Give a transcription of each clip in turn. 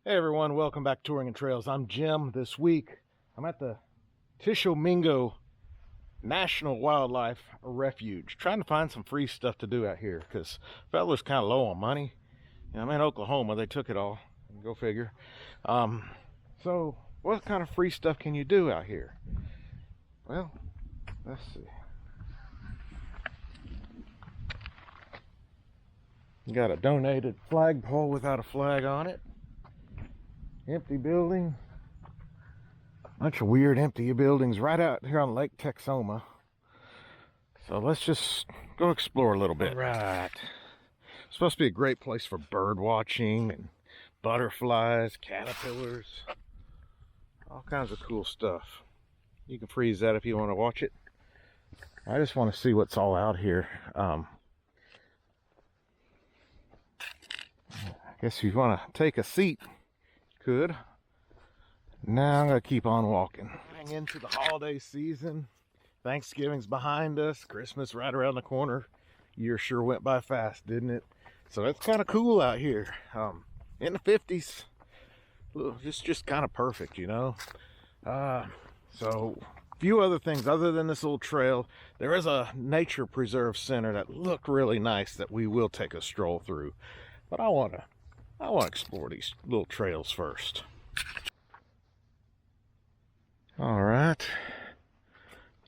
Hey everyone, welcome back to Touring and Trails. I'm Jim. This week I'm at the Tishomingo National Wildlife Refuge, trying to find some free stuff to do out here because fella's kind of low on money. I'm in Oklahoma, they took it all. Go figure. So what kind of free stuff can you do out here? Well, let's see. You got a donated flagpole without a flag on it. Empty building. Bunch of weird empty buildings right out here on Lake Texoma. So let's just go explore a little bit. Right. It's supposed to be a great place for bird watching and butterflies, caterpillars, all kinds of cool stuff. You can freeze that if you want to watch it. I just want to see what's all out here. I guess if you want to take a seat, could. Now I'm going to keep on walking. Getting into the holiday season. Thanksgiving's behind us. Christmas right around the corner. Year sure went by fast, didn't it? So it's kind of cool out here. In the 50s. It's just kind of perfect, you know. So a few other things other than this little trail. There is a nature preserve center that looked really nice that we will take a stroll through. But I want to explore these little trails first. All right,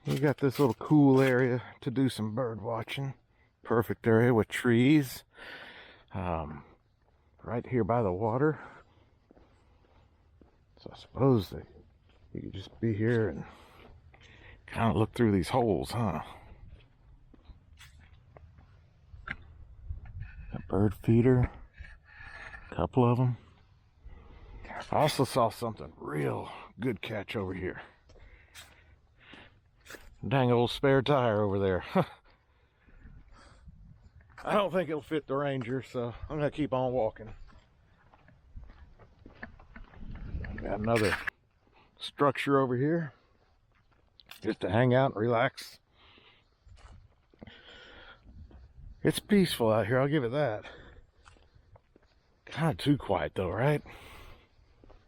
we got this little cool area to do some bird watching. Perfect area with trees. Right here by the water. So I suppose that you could just be here and kind of look through these holes, huh? A bird feeder. A couple of them. I also saw something real good catch over here. Dang old spare tire over there. I don't think it'll fit the Ranger, so I'm gonna keep on walking. Got another structure over here just to hang out and relax. It's peaceful out here, I'll give it that. Kind of too quiet though, right?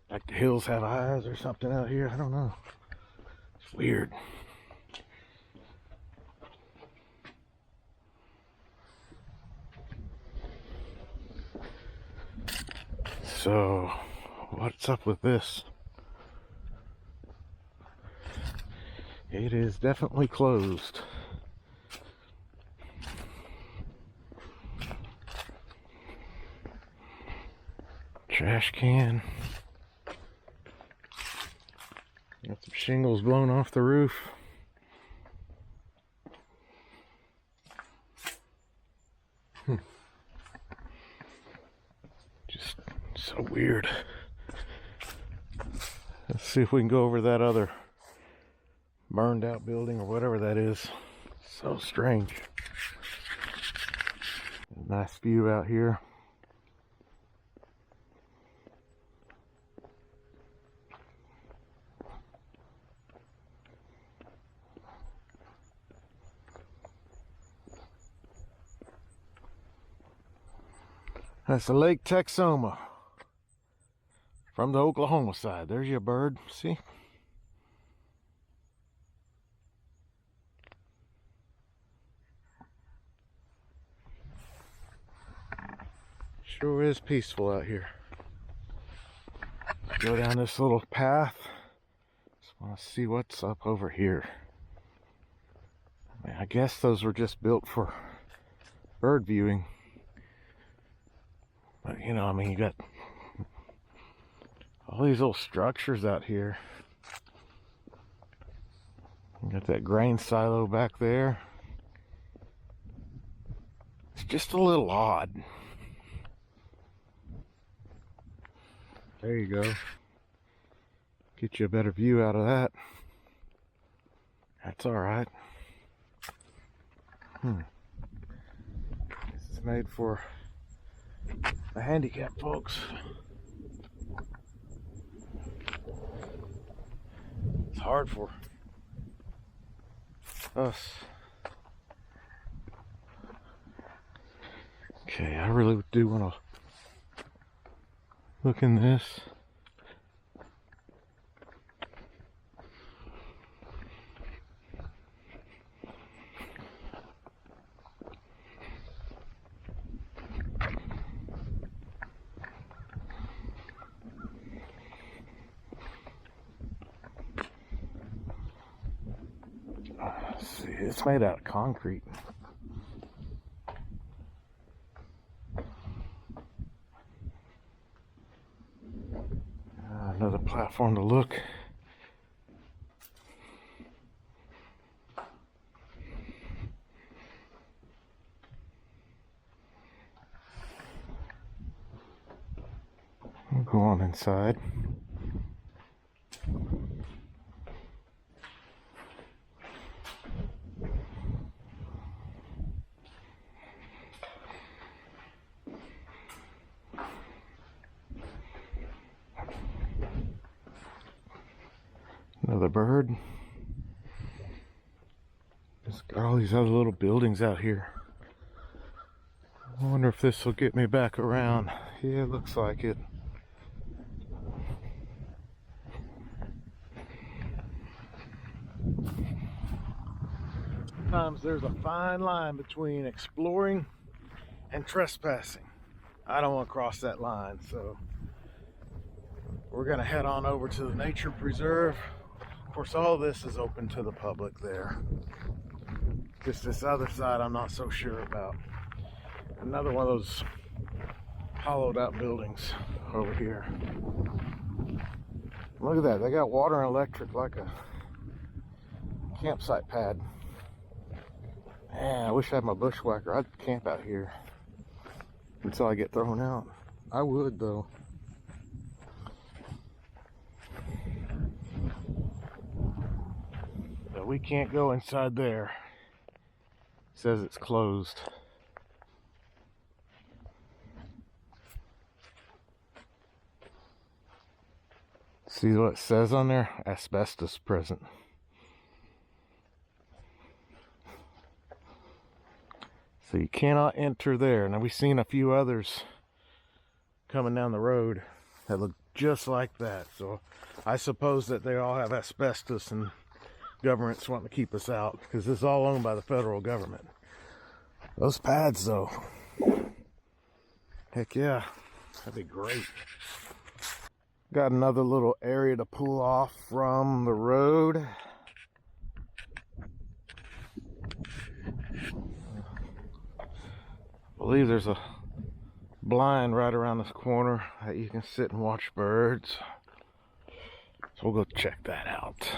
Like the hills have eyes or something out here. I don't know. It's weird. So, what's up with this? It is definitely closed. Trash can. Got some shingles blown off the roof. Just so weird. Let's see if we can go over that other burned out building or whatever that is. So strange. Nice view out here. That's the Lake Texoma from the Oklahoma side. There's your bird. See? Sure is peaceful out here. Go down this little path. Just want to see what's up over here. I guess those were just built for bird viewing. But you know, I mean, you got all these little structures out here. You got that grain silo back there. It's just a little odd. There you go. Get you a better view out of that. That's all right. This is made for the handicapped folks. It's hard for us. Okay, I really do want to Look in this. Let's see, it's made out of concrete. Another platform to look. We'll go on inside. Another bird. It's got all these other little buildings out here. I wonder if this will get me back around. Yeah, it looks like it. Sometimes there's a fine line between exploring and trespassing. I don't want to cross that line, so we're gonna head on over to the nature preserve. Of course, all this is open to the public there. Just this other side I'm not so sure about. Another one of those hollowed out buildings over here. Look at that, they got water and electric like a campsite pad. Man, I wish I had my bushwhacker. I'd camp out here until I get thrown out. I would though. But we can't go inside there. It says it's closed. See what it says on there? Asbestos present. So you cannot enter there. Now we've seen a few others coming down the road that look just like that. So I suppose that they all have asbestos and government's wanting to keep us out because this is all owned by the federal government. Those pads though, heck yeah, that'd be great. Got another little area to pull off from the road. I believe there's a blind right around this corner that you can sit and watch birds. So we'll go check that out.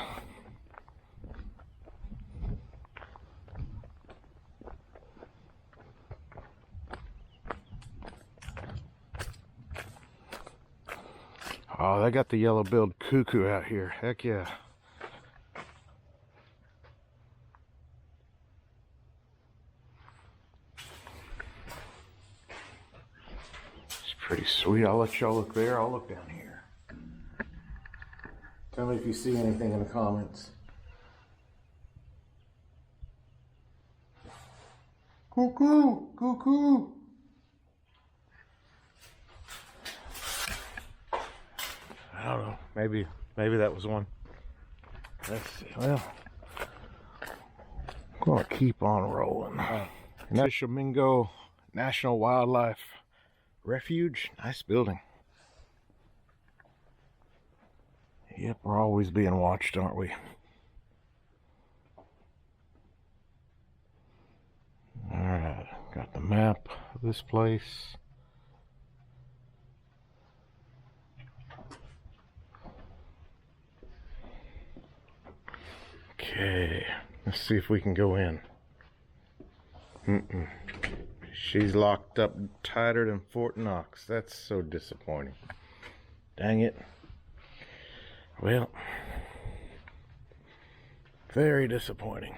Oh, they got the yellow-billed cuckoo out here. Heck yeah. It's pretty sweet. I'll let y'all look there. I'll look down here. Tell me if you see anything in the comments. Cuckoo! Cuckoo! I don't know. Maybe that was one. Let's see. Well, I'm gonna keep on rolling. Cemetary National Wildlife Refuge. Nice building. Yep, we're always being watched, aren't we? Alright, got the map of this place. Okay, let's see if we can go in. She's locked up tighter than Fort Knox. That's so disappointing. Dang it. Well, very disappointing.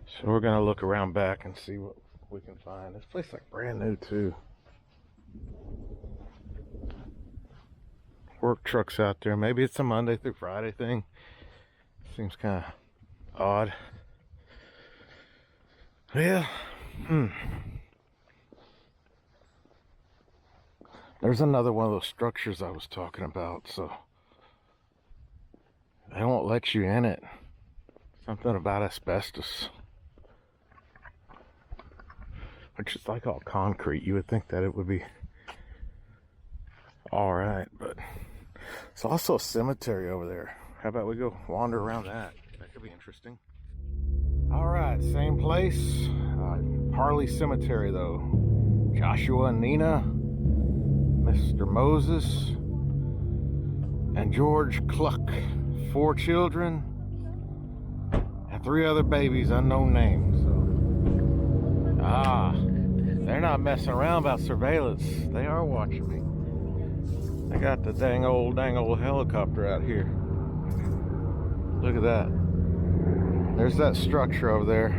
So we're gonna look around back and see what we can find. This place is like brand new too. Work trucks out there. Maybe it's a Monday through Friday thing. Seems kind of odd. Yeah. There's another one of those structures I was talking about, so they won't let you in it. Something about asbestos. Which is like all concrete. You would think that it would be alright, but it's also a cemetery over there. How about we go wander around that? That could be interesting. Alright, same place. Harley Cemetery though. Joshua and Nina, Mr. Moses, and George Cluck. 4 children and 3 other babies, unknown names. So, they're not messing around about surveillance. They are watching me. They got the dang old helicopter out here. Look at that. There's that structure over there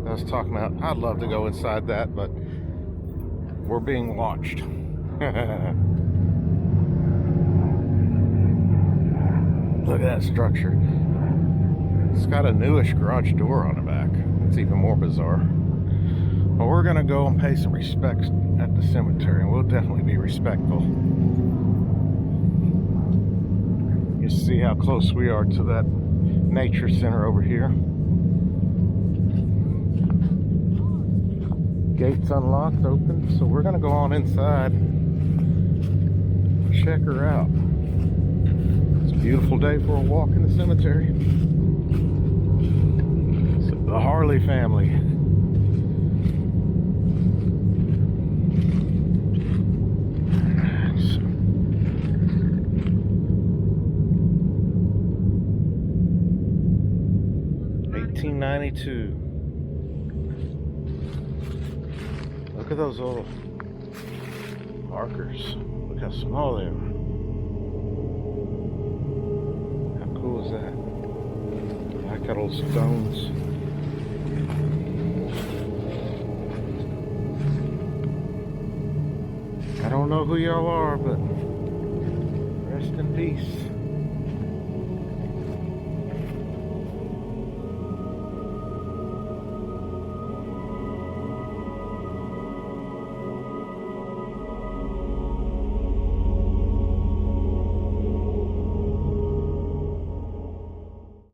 I was talking about. I'd love to go inside that, but we're being watched. Look at that structure. It's got a newish garage door on the back. It's even more bizarre. But we're gonna go and pay some respects at the cemetery, and we'll definitely be respectful. You see how close we are to that nature center over here. Gates unlocked, open, so we're gonna go on inside, check her out. It's a beautiful day for a walk in the cemetery. So the Harley family. $18.92. Look at those little markers. Look how small they are. How cool is that? I like that old stones. I don't know who y'all are, but rest in peace.